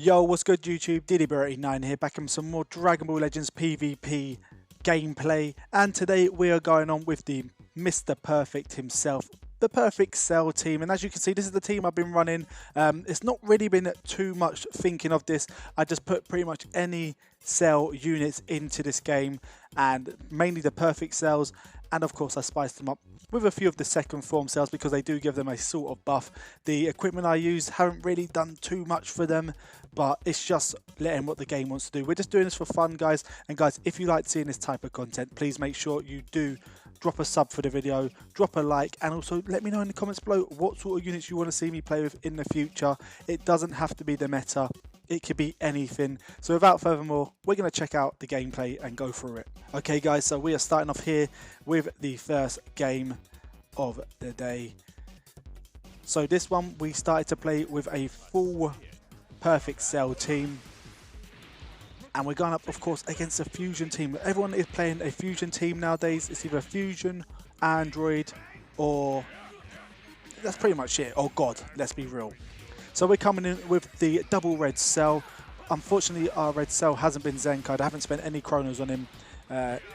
Yo, what's good YouTube? DDB89 here, back in some more Dragon Ball Legends PvP gameplay, and today we are going on with the Mr. Perfect himself, the Perfect Cell team. And as you can see, this is the team I've been running. It's not really been too much thinking of this. I just put pretty much any cell units into this game, and mainly the Perfect cells, and of course I spiced them up with a few of the second form cells because they do give them a sort of buff. The equipment I use haven't really done too much for them, but it's just letting what the game wants to do. We're just doing this for fun, guys. And guys, if you like seeing this type of content, please make sure you do drop a sub for the video, drop a like, and also let me know in the comments below what sort of units you want to see me play with in the future. It doesn't have to be the meta, it could be anything. So without further more, we're going to check out the gameplay and go through it. Okay guys, so we are starting off here with the first game of the day. So this one we started to play with a full Perfect Cell team, and we're going up of course against a fusion team. Everyone is playing a fusion team nowadays. It's either fusion, android, or that's pretty much it, or god, let's be real. So we're coming in with the double red cell. Unfortunately our red cell hasn't been Zenkai'd. I haven't spent any chronos on him.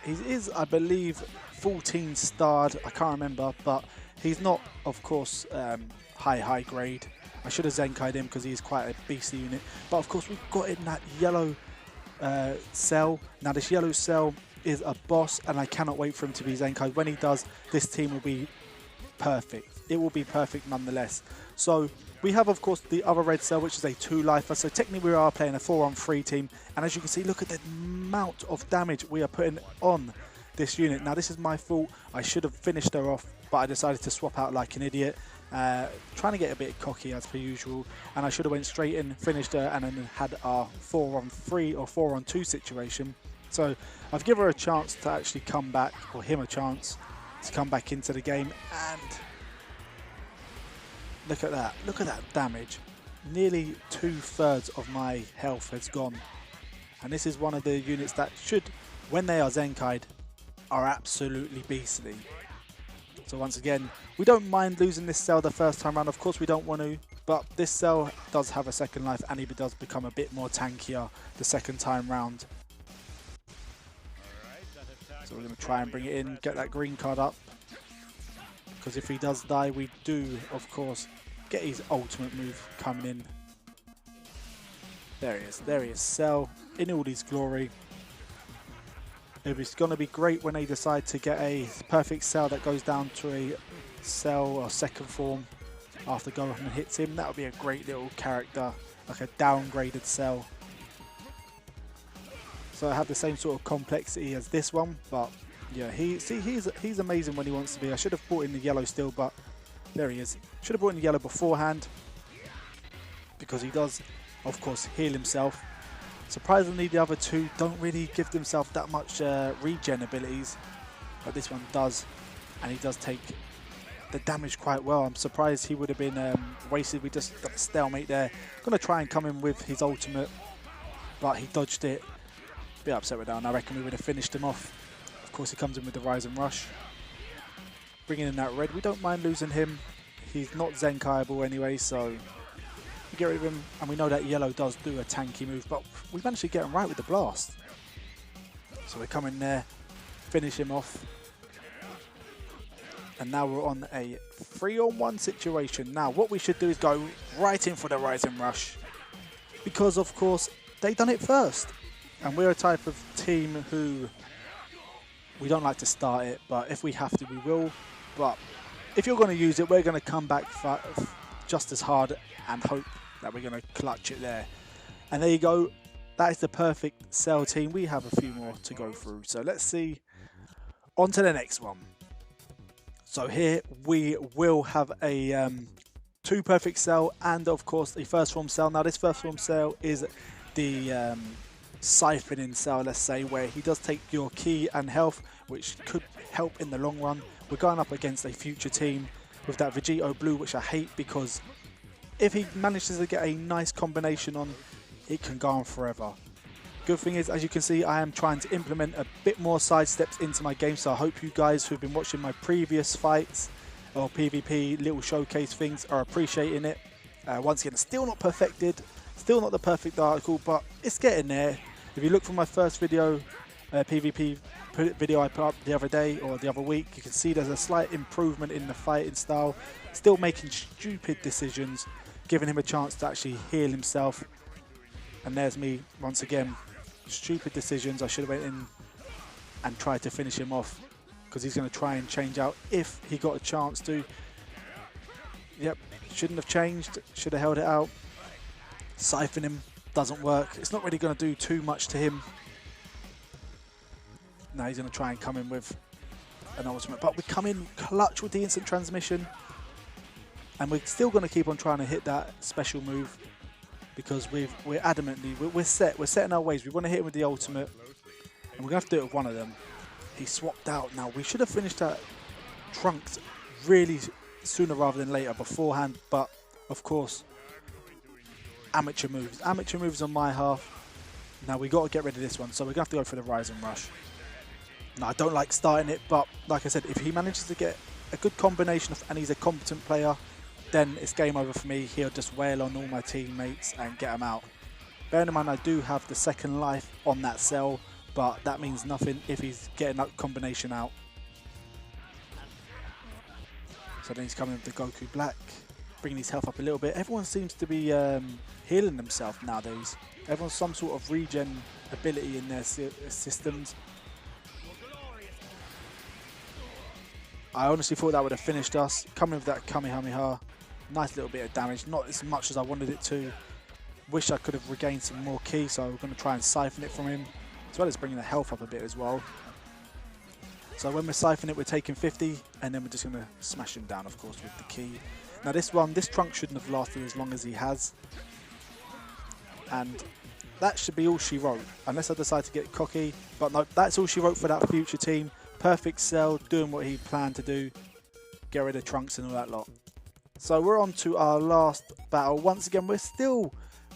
He is, I believe, 14 starred, I can't remember, but he's not of course high grade. I should have Zenkai'd him because he's quite a beastly unit. But of course we've got in that yellow cell. Now this yellow cell is a boss, and I cannot wait for him to be Zenkai'd. When he does, this team will be perfect. It will be perfect nonetheless. So we have of course the other red cell, which is a 2-lifer. So technically we are playing a 4-on-3 team, and as you can see, look at the amount of damage we are putting on this unit. Now this is my fault. I should have finished her off, but I decided to swap out like an idiot, trying to get a bit cocky as per usual, and I should have went straight in, finished her, and then had our 4-on-3 or 4-on-2 situation. So I've given her a chance to actually come back, or him a chance to come back into the game, and look at that damage. Nearly 2/3 of my health has gone, and this is one of the units that should, when they are Zenkai'd, are absolutely beastly. So once again, we don't mind losing this cell the first time around. Of course we don't want to, but this cell does have a second life, and he does become a bit more tankier the second time round. So we're going to try and bring it in, get that green card up, because if he does die, we do of course get his ultimate move coming in. There he is, Cell in all his glory. It's going to be great when they decide to get a Perfect Cell that goes down to a cell or second form after Gohan hits him. That would be a great little character, like a downgraded Cell. So I have the same sort of complexity as this one, but yeah, he's amazing when he wants to be. I should have brought in the yellow still, but there he is. Should have brought in the yellow beforehand, because he does of course heal himself. Surprisingly, the other two don't really give themselves that much regen abilities, but this one does, and he does take the damage quite well. I'm surprised he would have been wasted. We just got a stalemate there. Gonna try and come in with his ultimate, but he dodged it. Bit upset with that, and I reckon we would have finished him off. Of course, he comes in with the Rise and Rush, bringing in that red. We don't mind losing him. He's not Zenkai'able anyway, so we get rid of him, and we know that yellow does do a tanky move, but we managed to get him right with the blast. So we come in there, finish him off, and now we're on a 3-on-1 situation. Now what we should do is go right in for the Rise and Rush, because of course they done it first, and we're a type of team who we don't like to start it, but if we have to, we will. But if you're going to use it, we're going to come back just as hard and hope that we're going to clutch it there. And there you go. That is the Perfect Cell team. We have a few more to go through, so let's see. On to the next one. So here we will have a 2 Perfect Cell and of course the first form cell. Now this first form cell is the siphoning cell, let's say, where he does take your ki and health, which could help in the long run. We're going up against a future team with that Vegito blue, which I hate, because if he manages to get a nice combination on, it can go on forever. Good thing is, as you can see, I am trying to implement a bit more side steps into my game, so I hope you guys who've been watching my previous fights or PvP little showcase things are appreciating it. Once again, still not perfected, Still not the perfect article, but it's getting there. If you look from my first video, PvP video I put up the other day or the other week, you can see there's a slight improvement in the fighting style. Still making stupid decisions, giving him a chance to actually heal himself. And there's me once again. Stupid decisions. I should have went in and tried to finish him off, because he's going to try and change out if he got a chance to. Yep, shouldn't have changed. Should have held it out. Siphon him. Doesn't work. It's not really going to do too much to him. Now he's going to try and come in with an ultimate. But we come in clutch with the instant transmission. And we're still going to keep on trying to hit that special move, because we're adamantly, we're set. We're set in our ways. We want to hit him with the ultimate. And we're going to have to do it with one of them. He swapped out. Now, we should have finished that Trunks really sooner rather than later, beforehand. But, of course, amateur moves. Amateur moves on my half. Now, we got to get rid of this one. So we're going to have to go for the Rise and Rush. Now, I don't like starting it, but like I said, if he manages to get a good combination of, and he's a competent player, then it's game over for me. He'll just wail on all my teammates and get them out. Bearing in mind, I do have the second life on that cell, but that means nothing if he's getting that combination out. So then he's coming with the Goku Black, bringing his health up a little bit. Everyone seems to be healing themselves nowadays. Everyone's some sort of regen ability in their systems. I honestly thought that would have finished us. Coming with that Kamehameha. Nice little bit of damage. Not as much as I wanted it to. Wish I could have regained some more ki, so we're going to try and siphon it from him, as well as bringing the health up a bit as well. So when we're siphoning it, we're taking 50, and then we're just going to smash him down, of course, with the ki. Now this Trunk shouldn't have lasted as long as he has. And that should be all she wrote, unless I decide to get cocky. But no, that's all she wrote for that future team. Perfect Cell, doing what he planned to do. Get rid of Trunks and all that lot. So we're on to our last battle. Once again, we're still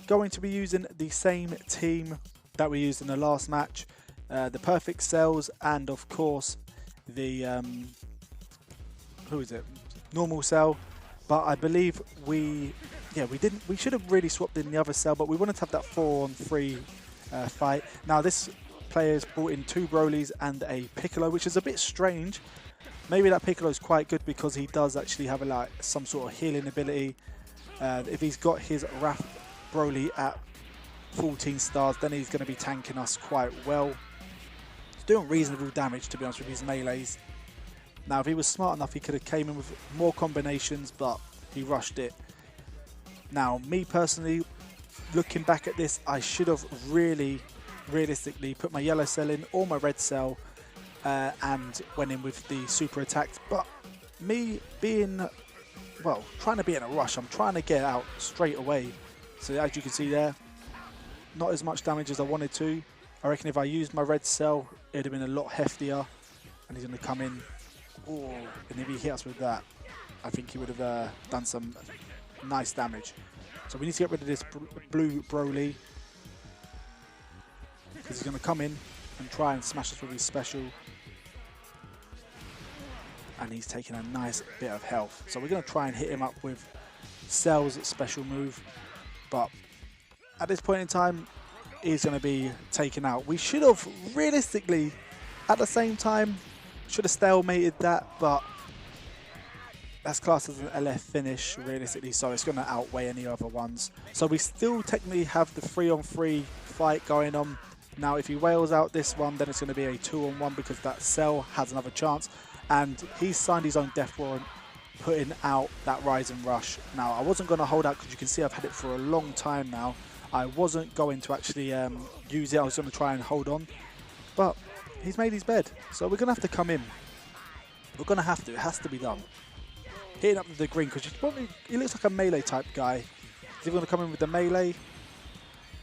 going to be using the same team that we used in the last match. The Perfect Cells and, of course, the... who is it? Normal Cell. But I believe we should have really swapped in the other cell, but we wanted to have that 4-on-3 fight. Now this player's brought in 2 Brolys and a Piccolo, which is a bit strange. Maybe that Piccolo is quite good because he does actually have some sort of healing ability. If he's got his Wrath Broly at 14 stars, then he's going to be tanking us quite well. He's doing reasonable damage, to be honest, with his melees. Now, if he was smart enough, he could have came in with more combinations, but he rushed it. Now, me personally, looking back at this, I should have realistically put my yellow cell in or my red cell and went in with the super attack. But me being, well, trying to be in a rush, I'm trying to get out straight away. So as you can see there, not as much damage as I wanted to. I reckon if I used my red cell, it would have been a lot heftier. And he's going to come in. Oh, and if he hit us with that, I think he would have done some nice damage. So we need to get rid of this blue Broly, because he's going to come in and try and smash us with his special. And he's taking a nice bit of health. So we're going to try and hit him up with Cell's special move. But at this point in time, he's going to be taken out. We should have, realistically, at the same time, should have stalemated that, but that's classed as an LF finish, realistically, so it's going to outweigh any other ones. So we still technically have the 3-on-3 fight going on. Now, if he wails out this one, then it's going to be a 2-on-1 because that Cell has another chance. And he's signed his own death warrant, putting out that Rise and Rush. Now, I wasn't going to hold out because you can see I've had it for a long time now. I wasn't going to actually use it. I was going to try and hold on. But he's made his bed, so we're going to have to come in. We're going to have to. It has to be done. Hitting up with the green, because he looks like a melee type guy. Is he going to come in with the melee?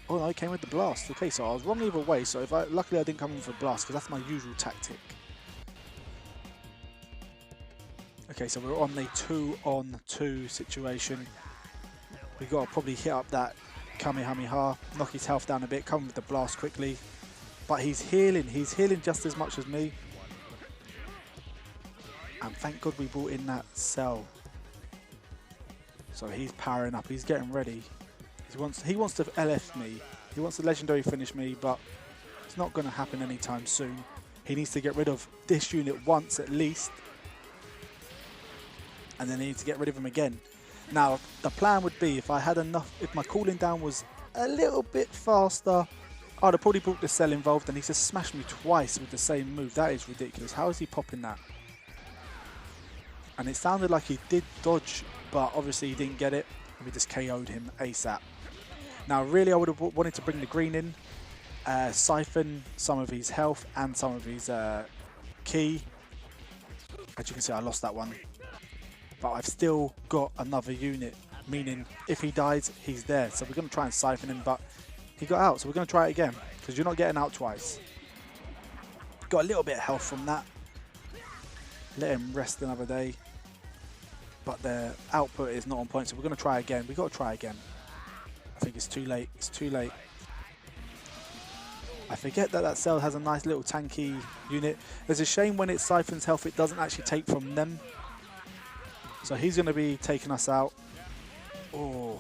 Oh no, he came with the blast. Okay, so I was wrong either way. So luckily I didn't come in for blast, because that's my usual tactic. Okay, so we're on the 2-on-2 situation. We've got to probably hit up that Kamehameha, knock his health down a bit, come with the blast quickly. But he's healing just as much as me. And thank God we brought in that Cell. So he's powering up, he's getting ready. He wants to LF me. He wants to legendary finish me, but it's not going to happen anytime soon. He needs to get rid of this unit once at least, and then he needs to get rid of him again. Now, the plan would be, if I had enough, if my cooling down was a little bit faster, I'd have probably brought the cell involved, and he's just smashed me twice with the same move. That is ridiculous. How is he popping that? And it sounded like he did dodge, but obviously he didn't get it. We just KO'd him ASAP. Now, really, I would have wanted to bring the green in, siphon some of his health and some of his key. As you can see, I lost that one. But I've still got another unit, meaning if he dies, he's there. So we're going to try and siphon him, but he got out. So we're going to try it again, because you're not getting out twice. Got a little bit of health from that. Let him rest another day. But the output is not on point, so we're going to try again. We've got to try again. I think it's too late. It's too late. I forget that that cell has a nice little tanky unit. It's a shame when it siphons health, it doesn't actually take from them. So he's going to be taking us out. Oh,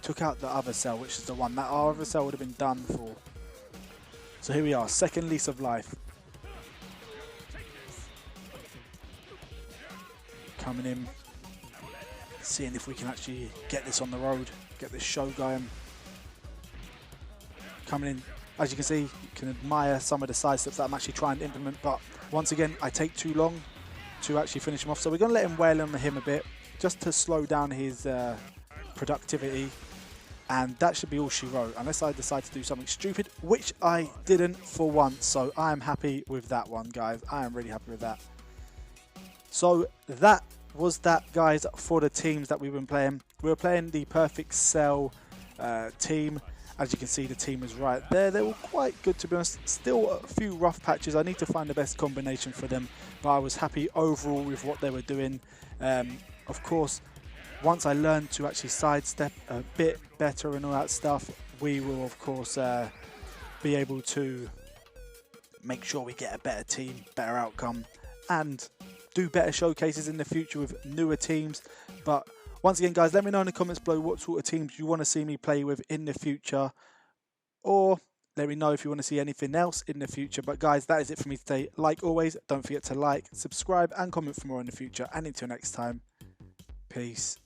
took out the other cell, which is the one that our other cell would have been done for. So here we are, second lease of life. Coming in, seeing if we can actually get this on the road, get this show going. Coming in, as you can see, you can admire some of the side steps that I'm actually trying to implement, but once again, I take too long to actually finish him off. So we're going to let him wail on him a bit, just to slow down his productivity. And that should be all she wrote, unless I decide to do something stupid, which I didn't for once. So I am happy with that one, guys. I am really happy with that. So that was that, guys, for the teams that we've been playing. We were playing the Perfect Cell team. As you can see, the team is right there. They were quite good, to be honest. Still a few rough patches. I need to find the best combination for them, but I was happy overall with what they were doing. Of course, once I learned to actually sidestep a bit better and all that stuff, we will, of course, be able to make sure we get a better team, better outcome, and do better showcases in the future with newer teams. But once again, guys, let me know in the comments below what sort of teams you want to see me play with in the future, or let me know if you want to see anything else in the future. But guys, that is it for me today. Like always, don't forget to like, subscribe, and comment for more in the future. And until next time, peace.